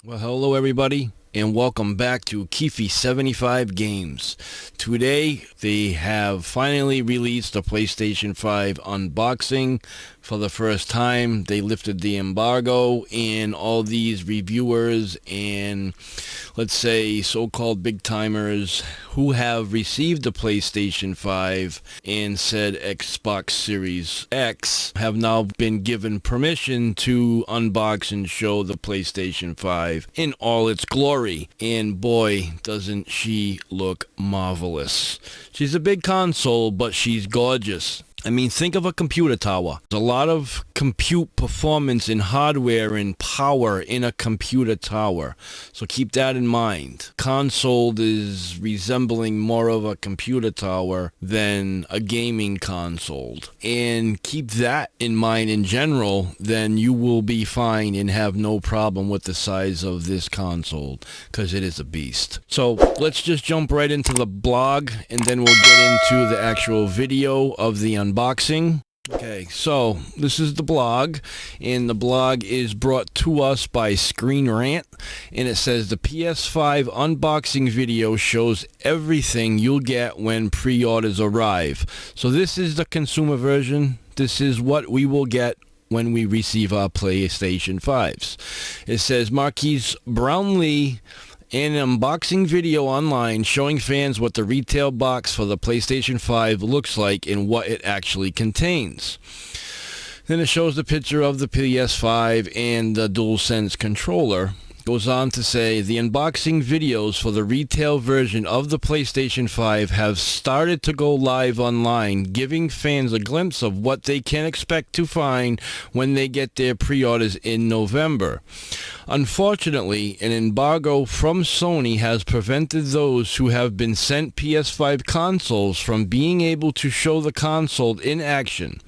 Well, hello everybody, and welcome back to Keefe75 Games. Today, they have finally released the PlayStation 5 unboxing. For the first time, they lifted the embargo, and all these reviewers and, let's say, so-called big-timers who have received the PlayStation 5 and said Xbox Series X have now been given permission to unbox and show the PlayStation 5 in all its glory. And boy, doesn't she look marvelous. She's a big console, but she's gorgeous. I mean, think of a computer tower. There's a lot of compute performance and hardware and power in a computer tower. So keep that in mind. Console is resembling more of a computer tower than a gaming console. And keep that in mind in general, then you will be fine and have no problem with the size of this console, because it is a beast. So let's just jump right into the blog, and then we'll get into the actual video of the unboxing. Okay, so this is the blog, and the blog is brought to us by Screen Rant, and it says the PS5 unboxing video shows everything you'll get when pre-orders arrive. So this is the consumer version. This is what we will get when we receive our PlayStation 5s. It says Marquise Brownlee in an unboxing video online showing fans what the retail box for the PlayStation 5 looks like and what it actually contains. Then it shows the picture of the PS5 and the DualSense controller. Goes on to say the unboxing videos for the retail version of the PlayStation 5 have started to go live online, giving fans a glimpse of what they can expect to find when they get their pre-orders in November. Unfortunately, an embargo from Sony has prevented those who have been sent PS5 consoles from being able to show the console in action.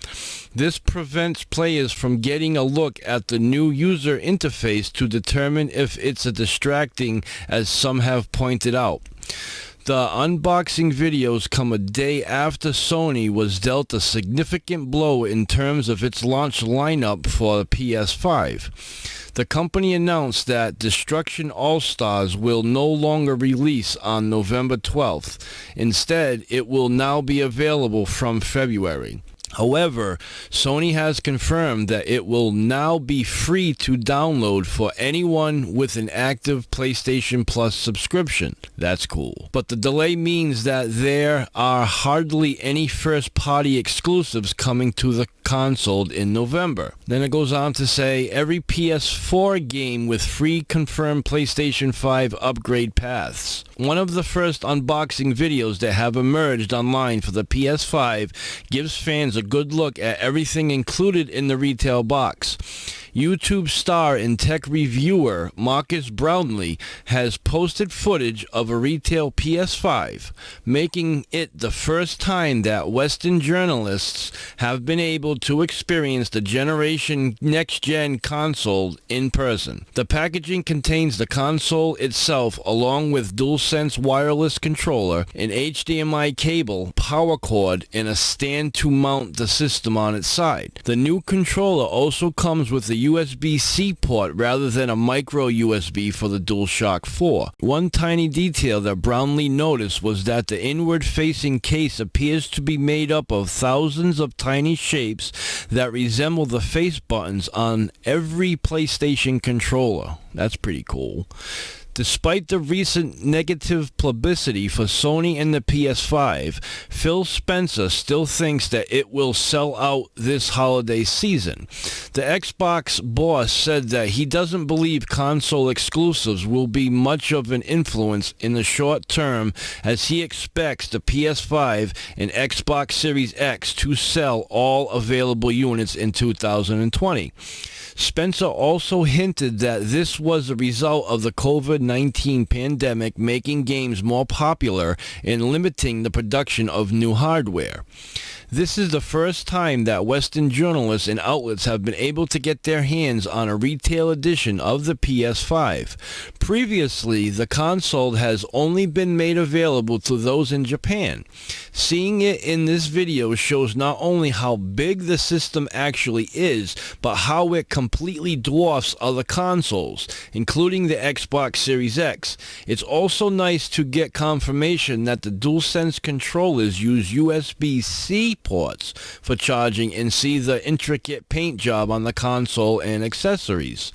This prevents players from getting a look at the new user interface to determine if it's as distracting as some have pointed out. The unboxing videos come a day after Sony was dealt a significant blow in terms of its launch lineup for the PS5. The company announced that Destruction All-Stars will no longer release on November 12th. Instead, it will now be available from February. However, Sony has confirmed that it will now be free to download for anyone with an active PlayStation Plus subscription. That's cool. But the delay means that there are hardly any first-party exclusives coming to the console in November. Then it goes on to say every PS4 game with free confirmed PlayStation 5 upgrade paths. One of the first unboxing videos that have emerged online for the PS5 gives fans a good look at everything included in the retail box. YouTube star and tech reviewer Marcus Brownlee has posted footage of a retail PS5, making it the first time that Western journalists have been able to experience the generation next-gen console in person. The packaging contains the console itself along with DualSense wireless controller, an HDMI cable, power cord, and a stand to mount the system on its side. The new controller also comes with a USB-C port rather than a micro USB for the DualShock 4. One tiny detail that Brownlee noticed was that the inward-facing case appears to be made up of thousands of tiny shapes that resemble the face buttons on every PlayStation controller. That's pretty cool. Despite the recent negative publicity for Sony and the PS5, Phil Spencer still thinks that it will sell out this holiday season. The Xbox boss said that he doesn't believe console exclusives will be much of an influence in the short term, as he expects the PS5 and Xbox Series X to sell all available units in 2020. Spencer also hinted that this was a result of the COVID-19 pandemic making games more popular and limiting the production of new hardware. This is the first time that Western journalists and outlets have been able to get their hands on a retail edition of the PS5. Previously, the console has only been made available to those in Japan. Seeing it in this video shows not only how big the system actually is, but how it completely dwarfs other consoles, including the Xbox Series X. It's also nice to get confirmation that the DualSense controllers use USB-C ports for charging and see the intricate paint job on the console and accessories.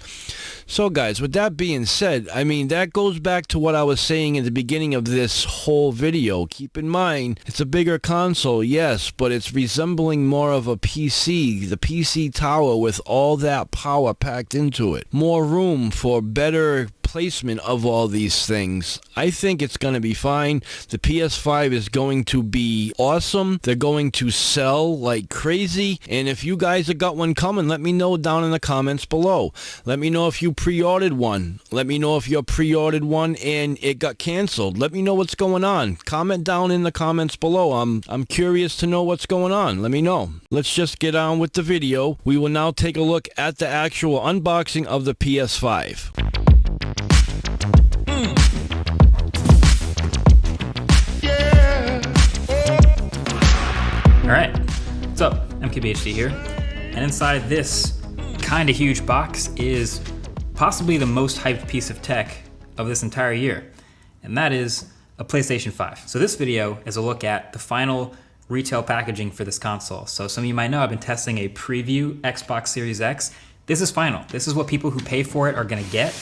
So guys, with that being said, I mean, that goes back to what I was saying in the beginning of this whole video. Keep in mind, it's a bigger console, yes, but it's resembling more of a PC, the PC tower with all that power packed into it. More room for better placement of all these things. I think it's going to be fine. The PS5 is going to be awesome. They're going to sell like crazy. And if you guys have got one coming, let me know down in the comments below. Let me know if you pre-ordered one. Let me know if you pre-ordered one and it got canceled. Let me know what's going on. Comment down in the comments below. I'm curious to know what's going on. Let me know. Let's just get on with the video. We will now take a look at the actual unboxing of the PS5. Alright, what's up? MKBHD here, and inside this kinda huge box is possibly the most hyped piece of tech of this entire year, and that is a PlayStation 5. So this video is a look at the final retail packaging for this console. So some of you might know I've been testing a preview Xbox Series X. This is final. This is what people who pay for it are gonna get.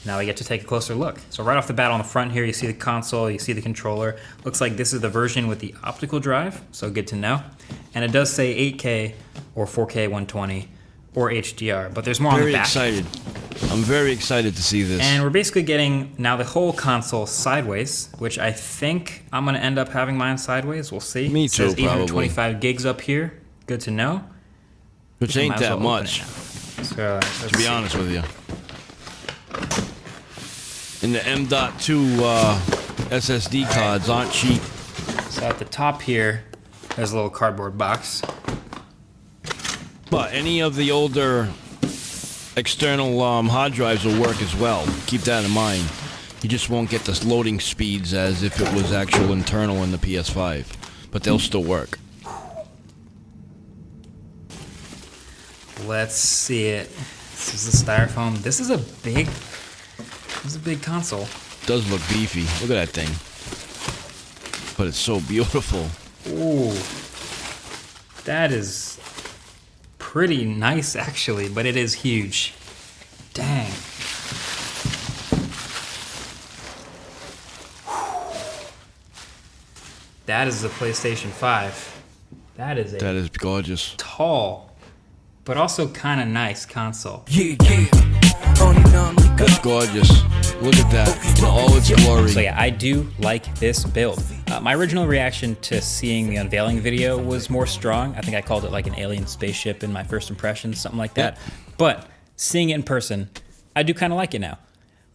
Now we get to take a closer look. So right off the bat on the front here, you see the console, you see the controller. Looks like this is the version with the optical drive, so good to know. And it does say 8K or 4K 120 or HDR, but there's more on the back. Very excited. I'm very excited to see this. And we're basically getting now the whole console sideways, which I think I'm gonna end up having mine sideways. We'll see. Me too, it says 825 gigs up here. Good to know. Which ain't that much, So, to be honest with you. And the M.2 SSD cards aren't cheap. So at the top here, there's a little cardboard box. But any of the older external hard drives will work as well. Keep that in mind. You just won't get the loading speeds as if it was actual internal in the PS5. But they'll still work. Let's see it. This is the styrofoam. This is a big console. Does look beefy. Look at that thing. But it's so beautiful. Ooh. That is pretty nice actually, but it is huge. Dang. That is the PlayStation 5. That is gorgeous. Tall, but also kind of nice console. That's gorgeous. Look at that in all its glory. So yeah, I do like this build. My original reaction to seeing the unveiling video was more strong. I think I called it like an alien spaceship in my first impressions, something like that. But seeing it in person, I do kind of like it now.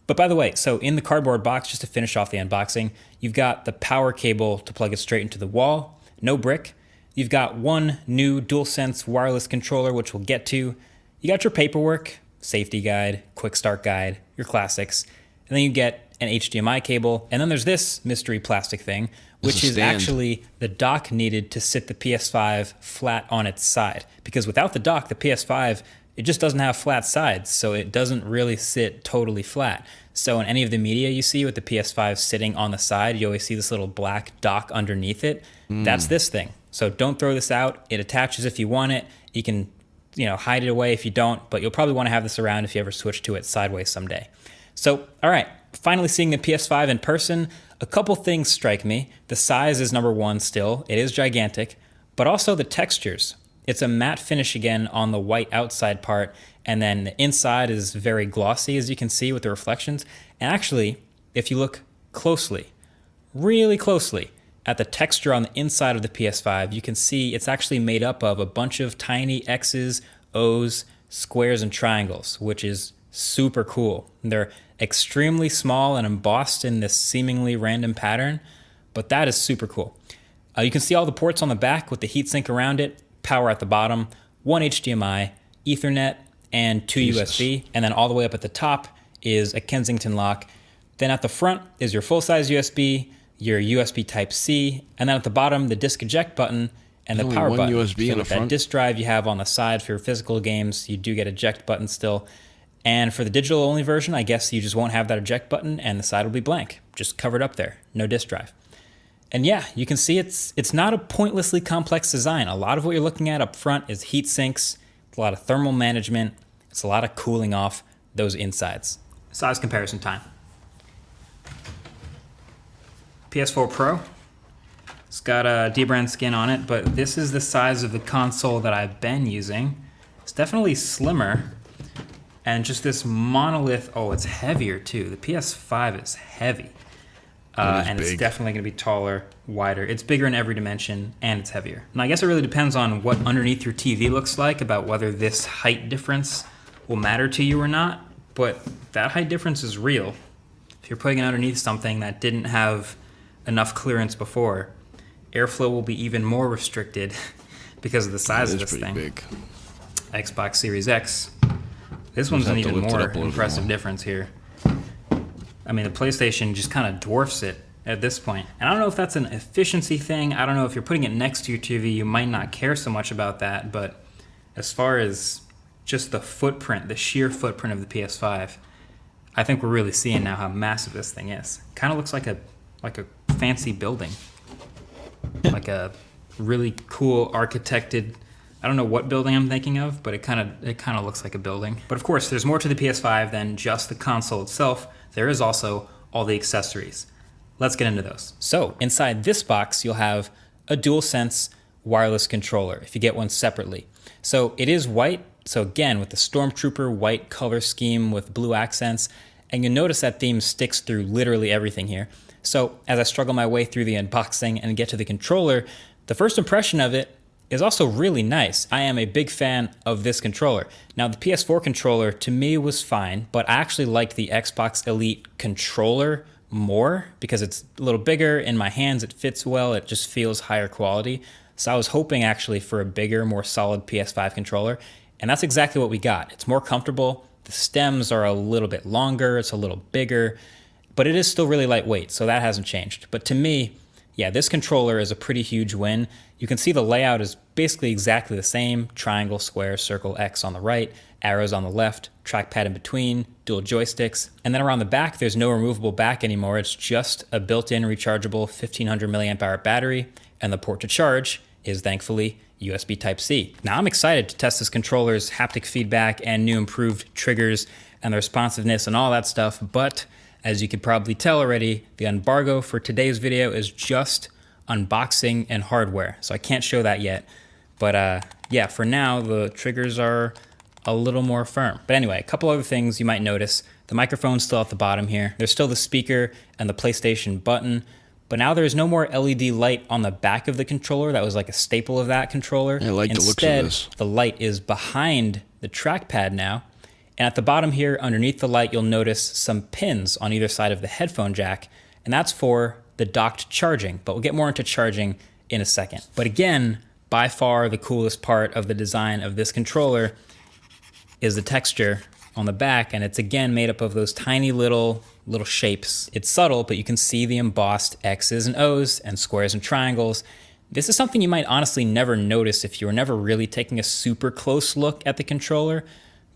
But by the way, so in the cardboard box, just to finish off the unboxing, you've got the power cable to plug it straight into the wall, no brick. You've got one new DualSense wireless controller, which we'll get to. You got your paperwork, safety guide, quick start guide, your classics. And then you get an HDMI cable. And then there's this mystery plastic thing, which is actually the dock needed to sit the PS5 flat on its side. Because without the dock, the PS5, it just doesn't have flat sides. So it doesn't really sit totally flat. So in any of the media you see with the PS5 sitting on the side, you always see this little black dock underneath it. That's this thing. So don't throw this out. It attaches if you want it. You can, hide it away if you don't, but you'll probably want to have this around if you ever switch to it sideways someday. So, all right, finally seeing the PS5 in person, a couple things strike me. The size is number one still. It is gigantic, but also the textures. It's a matte finish again on the white outside part, and then the inside is very glossy, as you can see with the reflections. And actually, if you look closely, really closely, at the texture on the inside of the PS5, you can see it's actually made up of a bunch of tiny X's, O's, squares, and triangles, which is super cool. They're extremely small and embossed in this seemingly random pattern, but that is super cool. You can see all the ports on the back with the heatsink around it, power at the bottom, one HDMI, Ethernet, and two USB. And then all the way up at the top is a Kensington lock. Then at the front is your full-size USB, your USB Type-C, and then at the bottom, the disk eject button and the power button. USB in the front. That disk drive you have on the side for your physical games, you do get eject button still. And for the digital-only version, I guess you just won't have that eject button and the side will be blank, just covered up there, no disk drive. And yeah, you can see it's not a pointlessly complex design. A lot of what you're looking at up front is heat sinks, a lot of thermal management, it's a lot of cooling off those insides. Size comparison time. PS4 Pro, it's got a dbrand skin on it, but this is the size of the console that I've been using. It's definitely slimmer, and just this monolith, oh, it's heavier too. The PS5 is heavy, and it's definitely gonna be taller, wider. It's bigger in every dimension, and it's heavier. And I guess it really depends on what underneath your TV looks like about whether this height difference will matter to you or not, but that height difference is real. If you're putting it underneath something that didn't have enough clearance before, airflow will be even more restricted because of the size of this thing. Big. Xbox Series X. This one's an even more impressive difference here. I mean, the PlayStation just kind of dwarfs it at this point. And I don't know if that's an efficiency thing. I don't know if you're putting it next to your TV, you might not care so much about that. But as far as just the footprint, the sheer footprint of the PS5, I think we're really seeing now how massive this thing is. Kind of looks like a fancy building, like a really cool architected. I don't know what building I'm thinking of, but it kind of looks like a building. But of course, there's more to the PS5 than just the console itself. There is also all the accessories. Let's get into those. So inside this box, you'll have a DualSense wireless controller if you get one separately. So it is white. So again, with the Stormtrooper white color scheme with blue accents, and you'll notice that theme sticks through literally everything here. So as I struggle my way through the unboxing and get to the controller, the first impression of it is also really nice. I am a big fan of this controller. Now the PS4 controller to me was fine, but I actually liked the Xbox Elite controller more because it's a little bigger in my hands, it fits well, it just feels higher quality. So I was hoping actually for a bigger, more solid PS5 controller, and that's exactly what we got. It's more comfortable, the stems are a little bit longer, it's a little bigger, but it is still really lightweight, so that hasn't changed. But to me, yeah, this controller is a pretty huge win. You can see the layout is basically exactly the same. Triangle, square, circle, X on the right, arrows on the left, trackpad in between, dual joysticks. And then around the back, there's no removable back anymore. It's just a built-in rechargeable 1500 milliamp hour battery, and the port to charge is thankfully USB Type-C. Now I'm excited to test this controller's haptic feedback and new improved triggers and the responsiveness and all that stuff, but as you could probably tell already, the embargo for today's video is just unboxing and hardware, so I can't show that yet. But yeah, for now, the triggers are a little more firm. But anyway, a couple other things you might notice. The microphone's still at the bottom here. There's still the speaker and the PlayStation button, but now there's no more LED light on the back of the controller. That was like a staple of that controller. I like the looks of this. The light is behind the trackpad now. And at the bottom here, underneath the light, you'll notice some pins on either side of the headphone jack, and that's for the docked charging, but we'll get more into charging in a second. But again, by far the coolest part of the design of this controller is the texture on the back, and it's again made up of those tiny little shapes. It's subtle, but you can see the embossed X's and O's and squares and triangles. This is something you might honestly never notice if you were never really taking a super close look at the controller,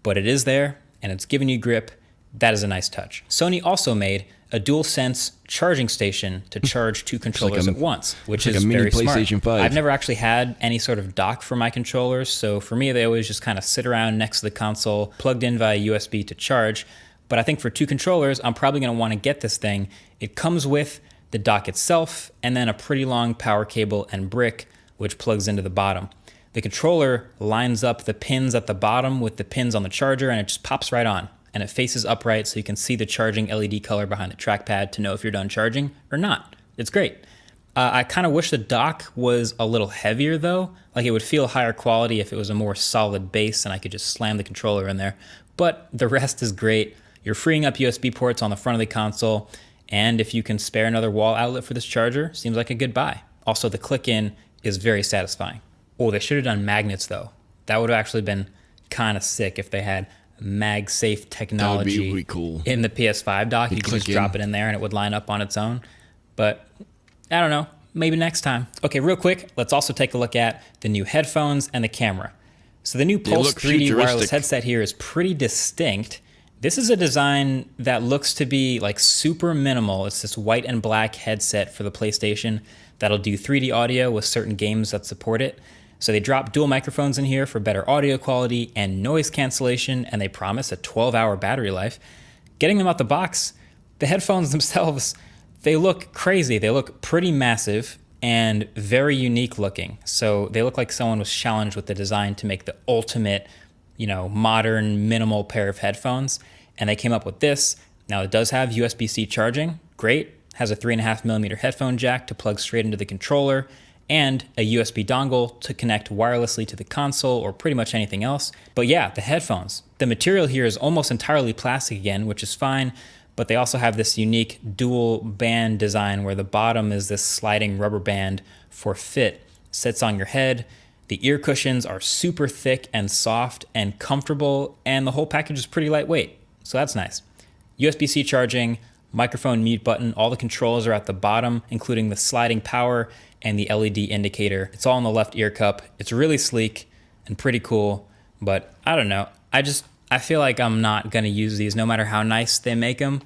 but it is there, and it's giving you grip. That is a nice touch. Sony also made a DualSense charging station to charge two controllers at once, which is very smart. I've never actually had any sort of dock for my controllers, so for me, they always just kind of sit around next to the console, plugged in via USB to charge. But I think for two controllers, I'm probably going to want to get this thing. It comes with the dock itself, and then a pretty long power cable and brick, which plugs into the bottom. The controller lines up the pins at the bottom with the pins on the charger, and it just pops right on. And it faces upright so you can see the charging LED color behind the trackpad to know if you're done charging or not. It's great. I kind of wish the dock was a little heavier though. Like it would feel higher quality if it was a more solid base and I could just slam the controller in there. But the rest is great. You're freeing up USB ports on the front of the console. And if you can spare another wall outlet for this charger, seems like a good buy. Also, the click-in is very satisfying. Oh, they should have done magnets, though. That would have actually been kind of sick if they had MagSafe technology. That would be really cool. In the PS5 dock. You could just drop it in there and it would line up on its own. But I don't know. Maybe next time. Okay, real quick, let's also take a look at the new headphones and the camera. So the new Pulse 3D wireless headset here is pretty distinct. This is a design that looks to be like super minimal. It's this white and black headset for the PlayStation that'll do 3D audio with certain games that support it. So they drop dual microphones in here for better audio quality and noise cancellation, and they promise a 12-hour battery life. Getting them out the box, the headphones themselves, they look crazy. They look pretty massive and very unique looking. So they look like someone was challenged with the design to make the ultimate, modern minimal pair of headphones. And they came up with this. Now it does have USB-C charging. Great. Has a 3.5mm headphone jack to plug straight into the controller and a USB dongle to connect wirelessly to the console or pretty much anything else. But yeah, the headphones. The material here is almost entirely plastic again, which is fine. But they also have this unique dual band design where the bottom is this sliding rubber band for fit. Sits on your head. The ear cushions are super thick and soft and comfortable, and the whole package is pretty lightweight. So that's nice. USB-C charging, microphone mute button, all the controls are at the bottom, including the sliding power and the LED indicator. It's all in the left ear cup. It's really sleek and pretty cool, but I don't know. I feel like I'm not going to use these no matter how nice they make them,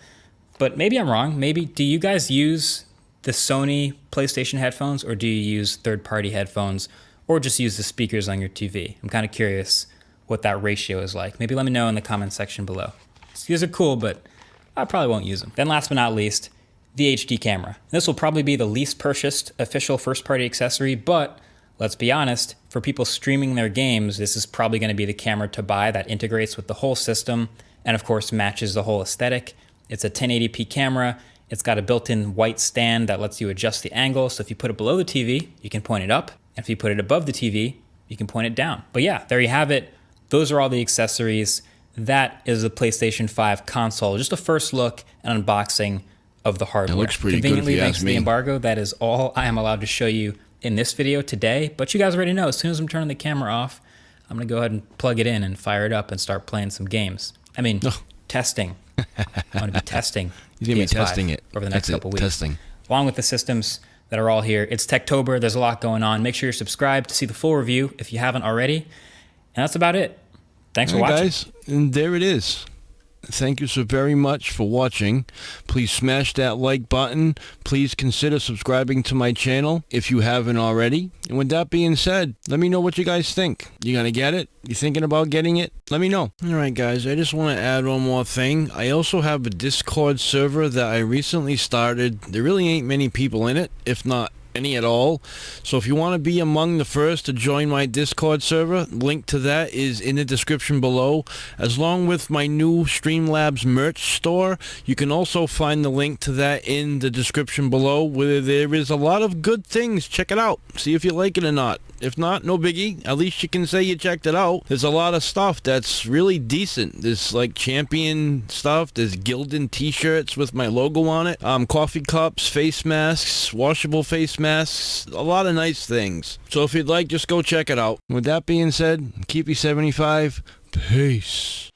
but maybe I'm wrong. Maybe, do you guys use the Sony PlayStation headphones, or do you use third-party headphones, or just use the speakers on your TV? I'm kind of curious what that ratio is like. Maybe let me know in the comment section below. These are cool, but I probably won't use them. Then last but not least, the HD camera. This will probably be the least purchased official first-party accessory, but let's be honest, for people streaming their games, this is probably going to be the camera to buy that integrates with the whole system and of course matches the whole aesthetic. It's a 1080p camera. It's got a built-in white stand that lets you adjust the angle. So if you put it below the TV, you can point it up. And if you put it above the TV, you can point it down. But yeah, there you have it. Those are all the accessories. That is the PlayStation 5 console. Just a first look and unboxing of the hardware. It looks pretty good if you thanks ask to me. the embargo, that is all I am allowed to show you in this video today. But you guys already know, as soon as I'm turning the camera off, I'm going to go ahead and plug it in and fire it up and start playing some games. I mean, testing. I'm going to be testing. He's going to be testing it over the next couple weeks. Testing. Along with the systems that are all here. It's Techtober. There's a lot going on. Make sure you're subscribed to see the full review if you haven't already. And that's about it. Thanks for watching. Guys, and there it is. Thank you so very much for watching. Please smash that like button. Please consider subscribing to my channel if you haven't already. And with that being said, let me know what you guys think. You gonna get it? You thinking about getting it? Let me know. Alright guys, I just want to add one more thing. I also have a Discord server that I recently started. There really ain't many people in it, if not any at all. So if you want to be among the first to join my Discord server, link to that is in the description below. As long with my new Streamlabs merch store, you can also find the link to that in the description below, where there is a lot of good things. Check it out. See if you like it or not. If not, no biggie. At least you can say you checked it out. There's a lot of stuff that's really decent. There's like champion stuff. There's Gildan t-shirts with my logo on it. Coffee cups, face masks, washable face masks. A lot of nice things. So if you'd like, just go check it out. With that being said, Keepy75, peace.